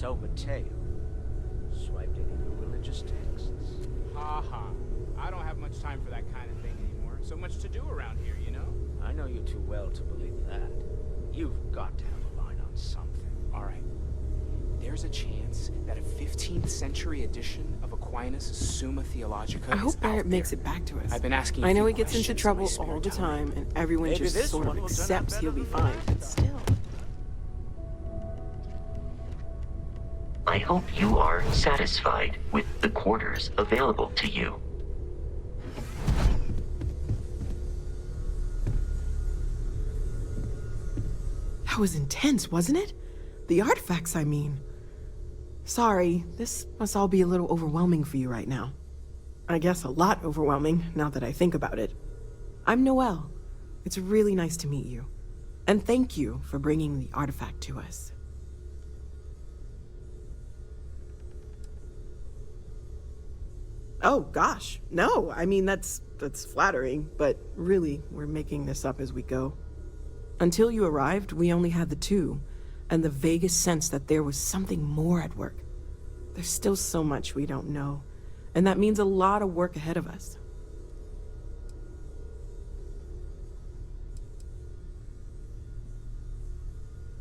So Mateo swiped any of your religious texts. Ha ha. I don't have much time for that kind of thing anymore. So much to do around here, you know? I know you too well to believe that. You've got to have a line on something. Alright. There's a chance that a 15th century edition of Aquinas' Summa Theologica I is hope out Barrett there. makes it back to us. I've been asking I know a he few gets into questions in trouble my spare all the time. time, and everyone Maybe just this sort of one will turn out accepts better he'll be than the fine, last. but still. I hope you are satisfied with the quarters available to you. That was intense, wasn't it? The artifacts, I mean. Sorry, this must all be a little overwhelming for you right now. I guess a lot overwhelming, now that I think about it. I'm Noelle. It's really nice to meet you. And thank you for bringing the artifact to us. Oh, gosh. No, I mean, that's flattering, but really, we're making this up as we go. Until you arrived, we only had the two, and the vaguest sense that there was something more at work. There's still so much we don't know, and that means a lot of work ahead of us.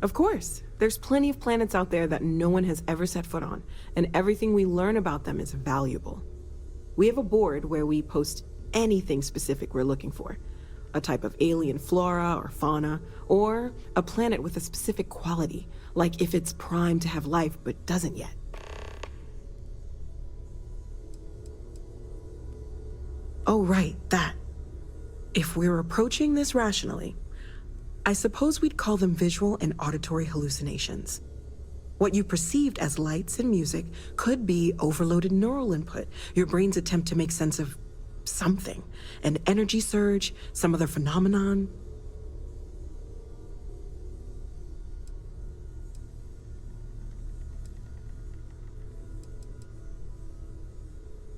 Of course, there's plenty of planets out there that no one has ever set foot on, and everything we learn about them is valuable. We have a board where we post anything specific we're looking for. A type of alien flora or fauna, or a planet with a specific quality, like if it's primed to have life but doesn't yet. Oh, right, that. If we're approaching this rationally, I suppose we'd call them visual and auditory hallucinations. What you perceived as lights and music could be overloaded neural input, your brain's attempt to make sense of something, an energy surge, some other phenomenon.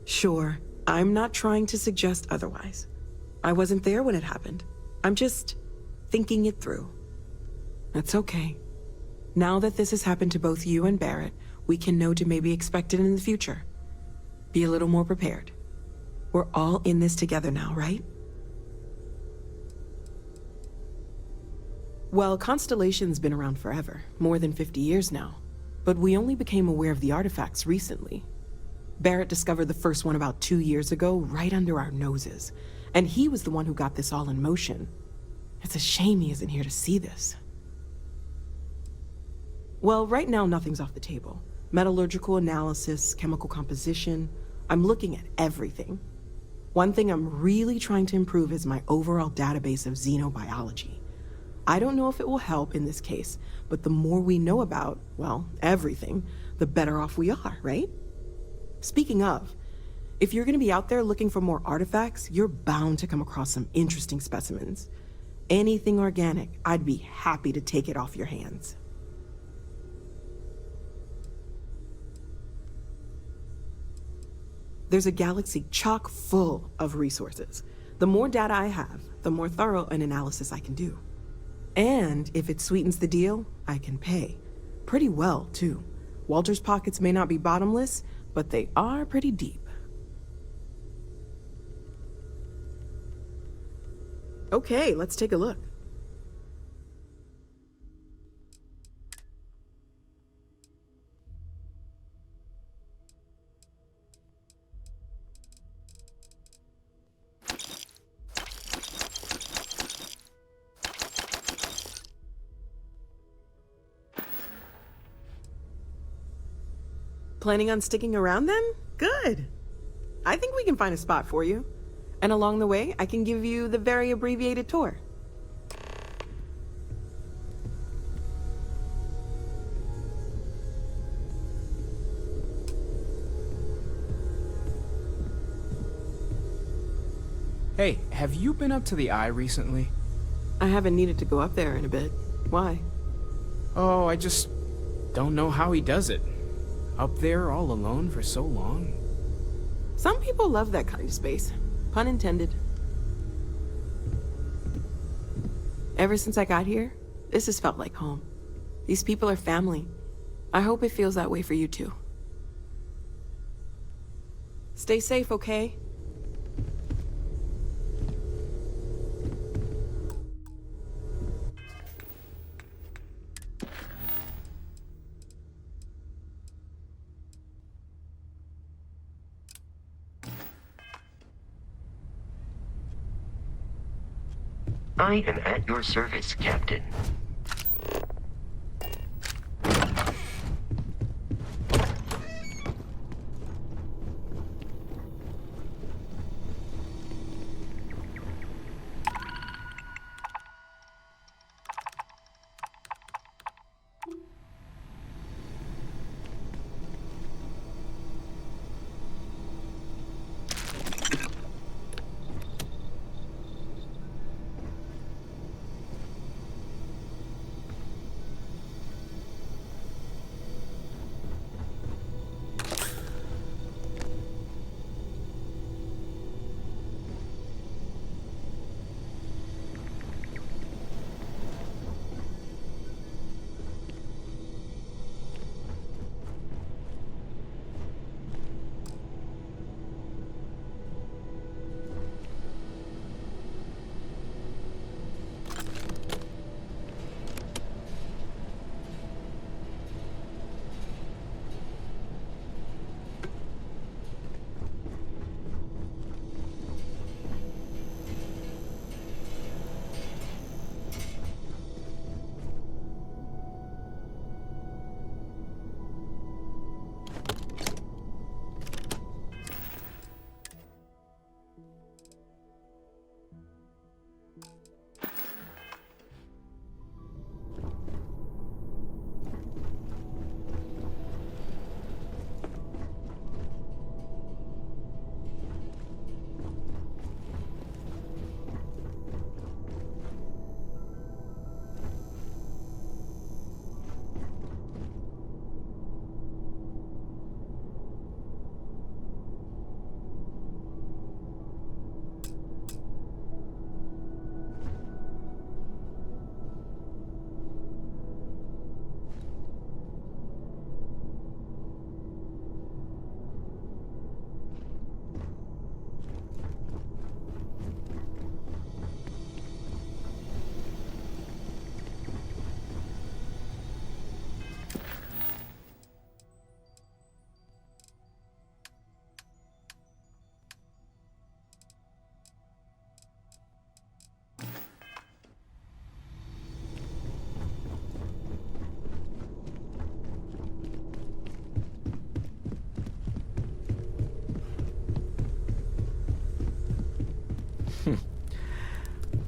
Sure, I'm not trying to suggest otherwise. I wasn't there when it happened. I'm just thinking it through. That's okay. Now that this has happened to both you and Barrett, we can know to maybe expect it in the future. Be a little more prepared. We're all in this together now, right? Well, Constellation's been around forever, more than 50 years now. But we only became aware of the artifacts recently. Barrett discovered the first one about 2 years ago, right under our noses. And he was the one who got this all in motion. It's a shame he isn't here to see this. Well, right now nothing's off the table. Metallurgical analysis, chemical composition. I'm looking at everything. One thing I'm really trying to improve is my overall database of xenobiology. I don't know if it will help in this case, but the more we know about, well, everything, the better off we are, right? Speaking of, if you're gonna be out there looking for more artifacts, you're bound to come across some interesting specimens. Anything organic, I'd be happy to take it off your hands. There's a galaxy chock full of resources. The more data I have, the more thorough an analysis I can do. And if it sweetens the deal, I can pay. Pretty well, too. Walter's pockets may not be bottomless, but they are pretty deep. Okay, let's take a look. Planning on sticking around then? Good. I think we can find a spot for you. And along the way, I can give you the very abbreviated tour. Hey, have you been up to the Eye recently? I haven't needed to go up there in a bit. Why? Oh, I just don't know how he does it. Up there all alone for so long. Some people love that kind of space. Pun intended. Ever since I got here, this has felt like home. These people are family. I hope it feels that way for you too. Stay safe, okay? I am at your service, Captain.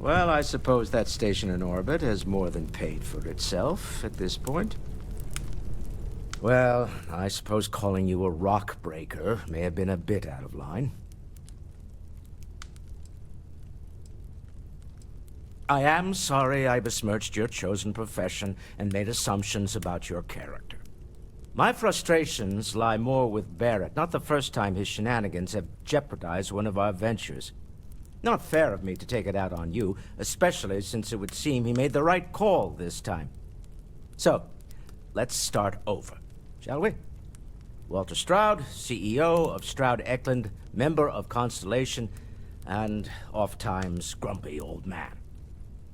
Well, I suppose that station in orbit has more than paid for itself at this point. Well, I suppose calling you a rock breaker may have been a bit out of line. I am sorry I besmirched your chosen profession and made assumptions about your character. My frustrations lie more with Barrett, not the first time his shenanigans have jeopardized one of our ventures. Not fair of me to take it out on you, especially since it would seem he made the right call this time. So, let's start over, shall we? Walter Stroud, CEO of Stroud Eklund, member of Constellation, and oft-times grumpy old man.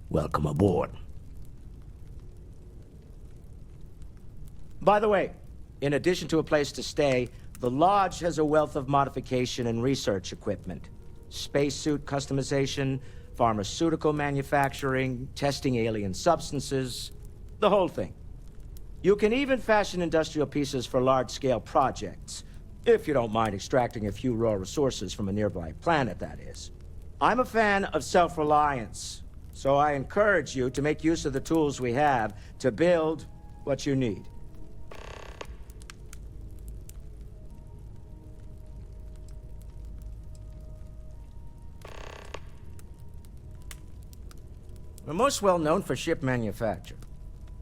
Welcome aboard. By the way, in addition to a place to stay, the Lodge has a wealth of modification and research equipment. Spacesuit customization, pharmaceutical manufacturing, testing alien substances, the whole thing. You can even fashion industrial pieces for large-scale projects, if you don't mind extracting a few raw resources from a nearby planet, that is. I'm a fan of self-reliance, so I encourage you to make use of the tools we have to build what you need. We're most well known for ship manufacture.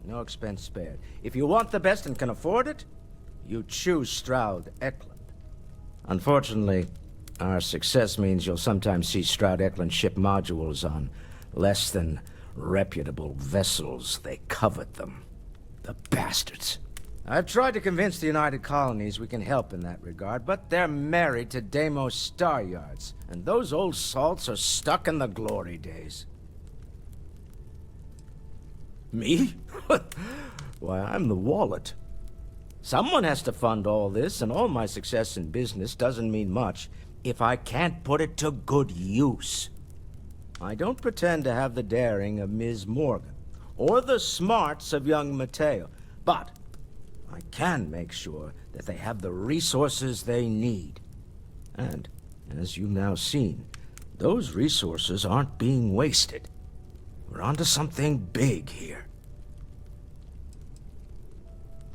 No expense spared. If you want the best and can afford it, you choose Stroud Eklund. Unfortunately, our success means you'll sometimes see Stroud Eklund ship modules on less than reputable vessels. They covet them. The bastards. I've tried to convince the United Colonies we can help in that regard, but they're married to Deimos Star Yards, and those old salts are stuck in the glory days. Me? Why, I'm the wallet. Someone has to fund all this, and all my success in business doesn't mean much if I can't put it to good use. I don't pretend to have the daring of Ms. Morgan, or the smarts of young Mateo, but I can make sure that they have the resources they need. And, as you've now seen, those resources aren't being wasted. We're onto something big here.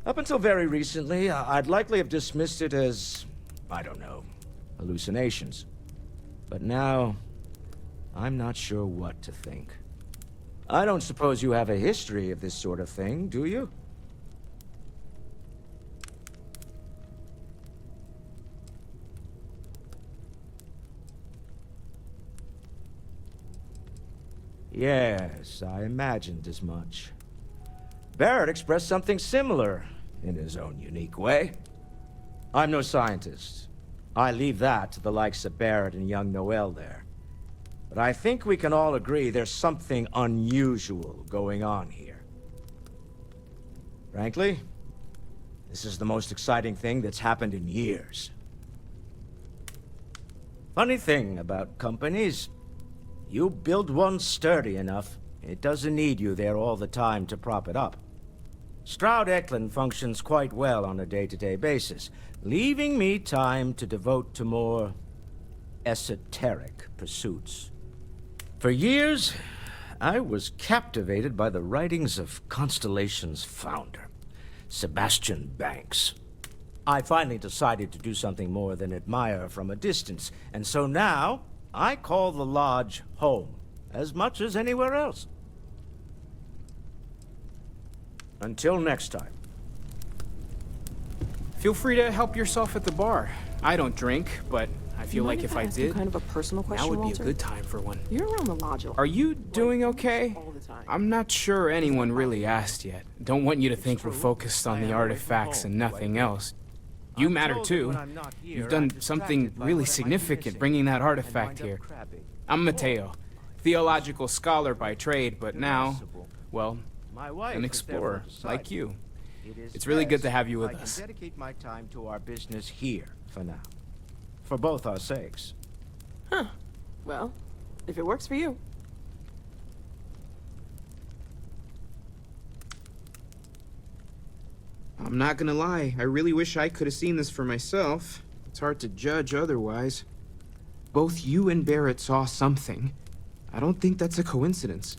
Up until very recently, I'd likely have dismissed it as, I don't know, hallucinations. But now, I'm not sure what to think. I don't suppose you have a history of this sort of thing, do you? Yes, I imagined as much. Barrett expressed something similar, in his own unique way. I'm no scientist. I leave that to the likes of Barrett and young Noel there. But I think we can all agree there's something unusual going on here. Frankly, this is the most exciting thing that's happened in years. Funny thing about companies, you build one sturdy enough, it doesn't need you there all the time to prop it up. Stroud Eklund functions quite well on a day-to-day basis, leaving me time to devote to more esoteric pursuits. For years, I was captivated by the writings of Constellation's founder, Sebastian Banks. I finally decided to do something more than admire from a distance, and so now I call the Lodge home, as much as anywhere else. Until next time. Feel free to help yourself at the bar. I don't drink, but I feel like if I did, kind of a personal question, now would be Walter? a good time for one. You're around the lodge a lot. Are you doing okay? All the time. I'm not sure anyone really asked yet. Don't want you to think we're focused on the artifacts and nothing else. You matter too. You've done something really significant bringing that artifact here. I'm Mateo, theological scholar by trade, but now, well, an explorer like you. It's really good to have you with us. I can dedicate my time to our business here for now. For both our sakes. Huh. Well, if it works for you. I'm not gonna lie, I really wish I could have seen this for myself. It's hard to judge otherwise. Both you and Barrett saw something. I don't think that's a coincidence.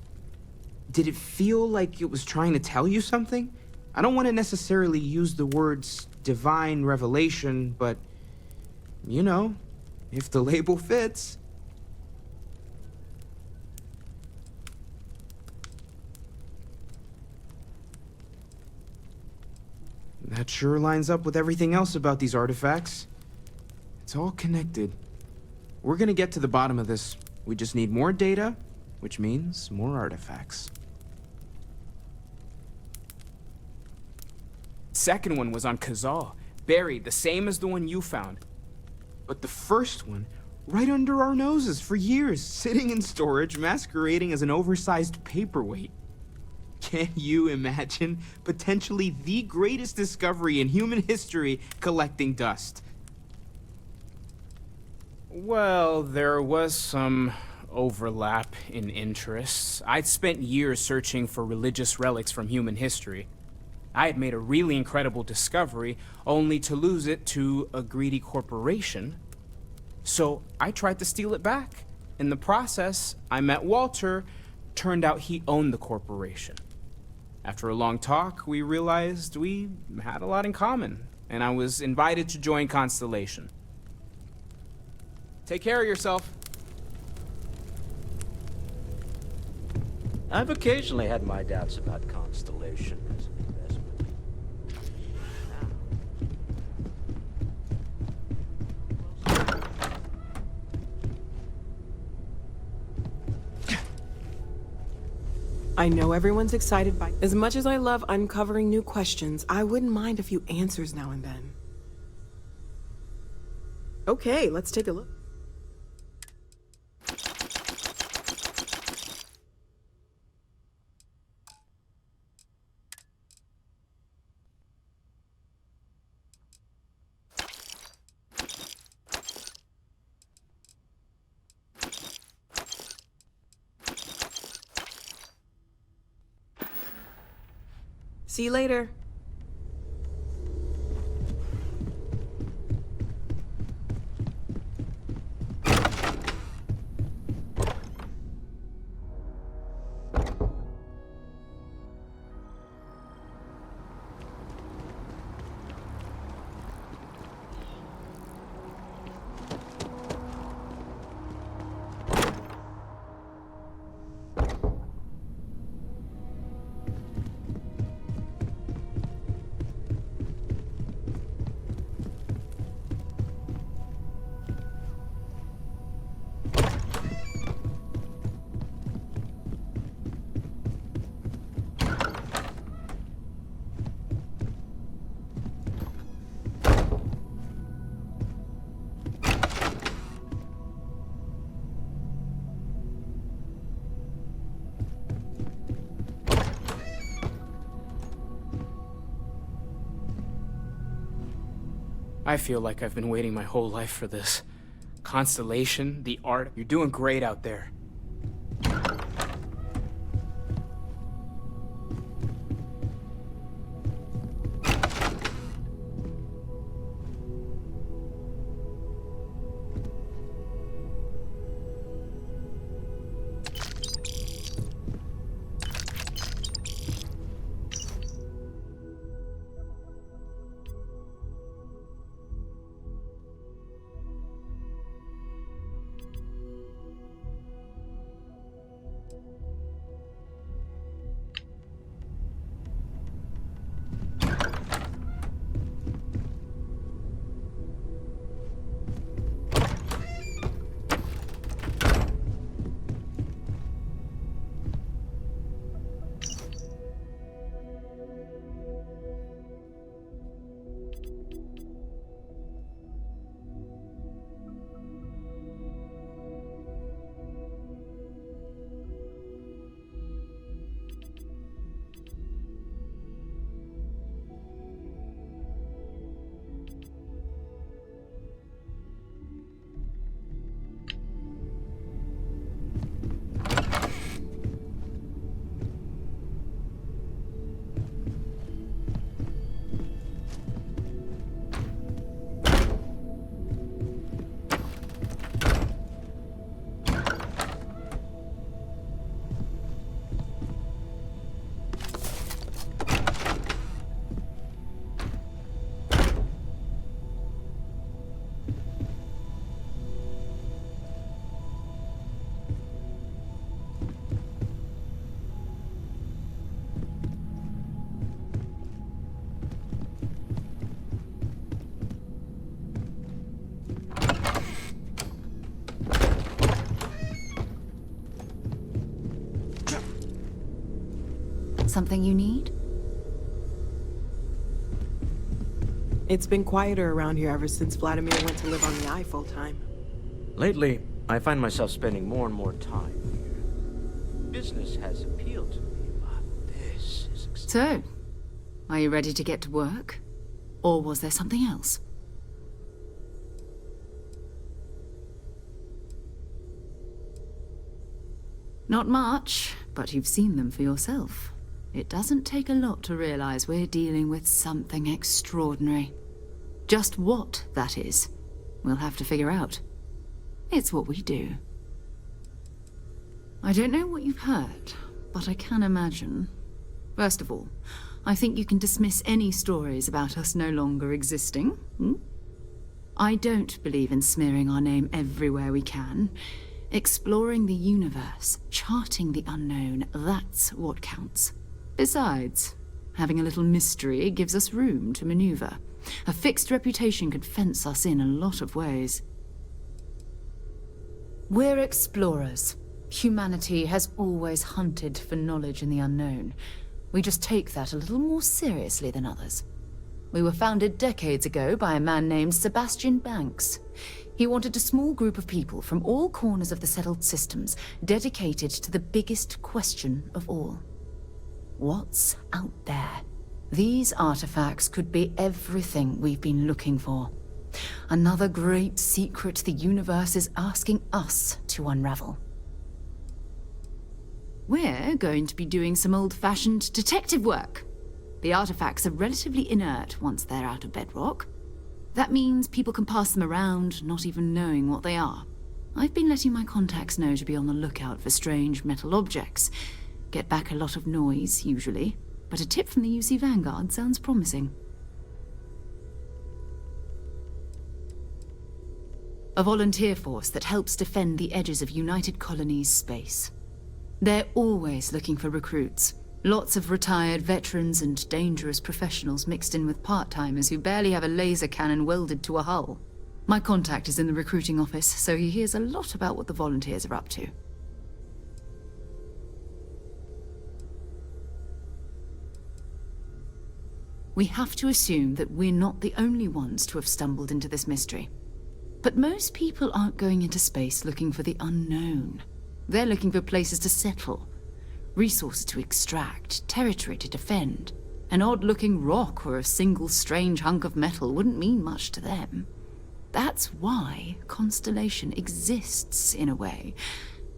Did it feel like it was trying to tell you something? I don't want to necessarily use the words divine revelation, but, you know, if the label fits. That sure lines up with everything else about these artifacts. It's all connected. We're gonna get to the bottom of this. We just need more data, which means more artifacts. Second one was on Kazal, buried, the same as the one you found. But the first one, right under our noses for years, sitting in storage, masquerading as an oversized paperweight. Can you imagine potentially the greatest discovery in human history collecting dust? Well, there was some overlap in interests. I'd spent years searching for religious relics from human history. I had made a really incredible discovery, only to lose it to a greedy corporation. So I tried to steal it back. In the process, I met Walter. Turned out he owned the corporation. After a long talk, we realized we had a lot in common, and I was invited to join Constellation. Take care of yourself. I've occasionally had my doubts about Constellation as an investment. I know everyone's excited by... As much as I love uncovering new questions, I wouldn't mind a few answers now and then. Okay, let's take a look. See you later. I feel like I've been waiting my whole life for this. Constellation, the art, you're doing great out there. Something you need? It's been quieter around here ever since Vladimir went to live on the Eye full-time. Lately, I find myself spending more and more time here. Business has appealed to me, but this is... So, are you ready to get to work? Or was there something else? Not much, but you've seen them for yourself. It doesn't take a lot to realize we're dealing with something extraordinary. Just what that is, we'll have to figure out. It's what we do. I don't know what you've heard, but I can imagine. First of all, I think you can dismiss any stories about us no longer existing. I don't believe in smearing our name everywhere we can. Exploring the universe, charting the unknown, that's what counts. Besides, having a little mystery gives us room to maneuver. A fixed reputation could fence us in a lot of ways. We're explorers. Humanity has always hunted for knowledge in the unknown. We just take that a little more seriously than others. We were founded decades ago by a man named Sebastian Banks. He wanted a small group of people from all corners of the settled systems dedicated to the biggest question of all. What's out there? These artifacts could be everything we've been looking for. Another great secret the universe is asking us to unravel. We're going to be doing some old-fashioned detective work. The artifacts are relatively inert once they're out of bedrock. That means people can pass them around, not even knowing what they are. I've been letting my contacts know to be on the lookout for strange metal objects. Get back a lot of noise, usually, but a tip from the UC Vanguard sounds promising. A volunteer force that helps defend the edges of United Colonies space. They're always looking for recruits. Lots of retired veterans and dangerous professionals mixed in with part-timers who barely have a laser cannon welded to a hull. My contact is in the recruiting office, so he hears a lot about what the volunteers are up to. We have to assume that we're not the only ones to have stumbled into this mystery. But most people aren't going into space looking for the unknown. They're looking for places to settle. Resources to extract, territory to defend. An odd-looking rock or a single strange hunk of metal wouldn't mean much to them. That's why Constellation exists, in a way,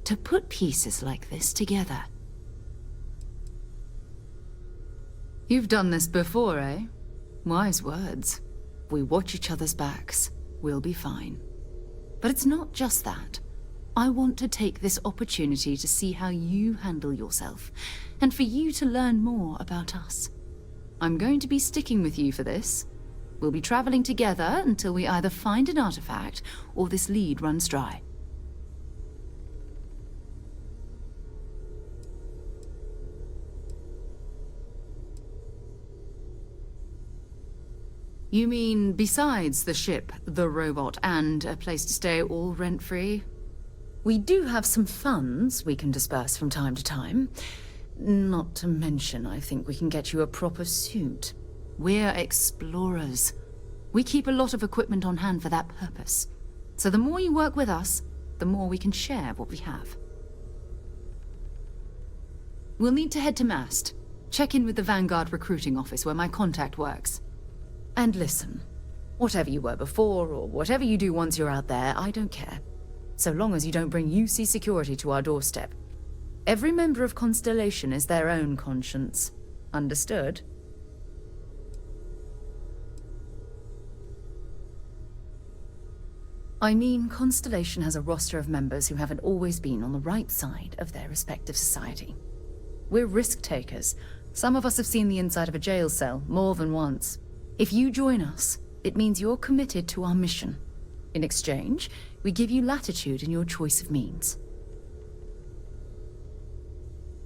to put pieces like this together. You've done this before, eh? Wise words. We watch each other's backs. We'll be fine. But it's not just that. I want to take this opportunity to see how you handle yourself, and for you to learn more about us. I'm going to be sticking with you for this. We'll be traveling together until we either find an artifact or this lead runs dry. You mean besides the ship, the robot, and a place to stay all rent-free? We do have some funds we can disperse from time to time. Not to mention, I think we can get you a proper suit. We're explorers. We keep a lot of equipment on hand for that purpose. So the more you work with us, the more we can share what we have. We'll need to head to Mast. Check in with the Vanguard recruiting office where my contact works. And listen, whatever you were before, or whatever you do once you're out there, I don't care. So long as you don't bring UC security to our doorstep. Every member of Constellation is their own conscience. Understood? I mean, Constellation has a roster of members who haven't always been on the right side of their respective society. We're risk-takers. Some of us have seen the inside of a jail cell more than once. If you join us, it means you're committed to our mission. In exchange, we give you latitude in your choice of means.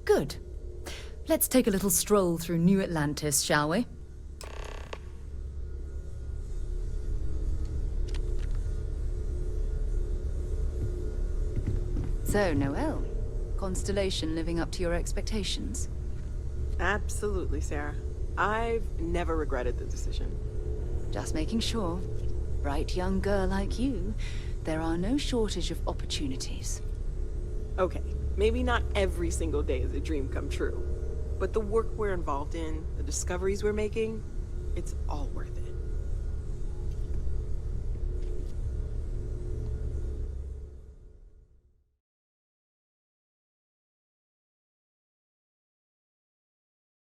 Good. Let's take a little stroll through New Atlantis, shall we? So, Noelle, Constellation living up to your expectations? Absolutely, Sarah. I've never regretted the decision. Just making sure. Bright young girl like you, there are no shortage of opportunities. Okay, maybe not every single day is a dream come true, but the work we're involved in, the discoveries we're making, it's all worth it.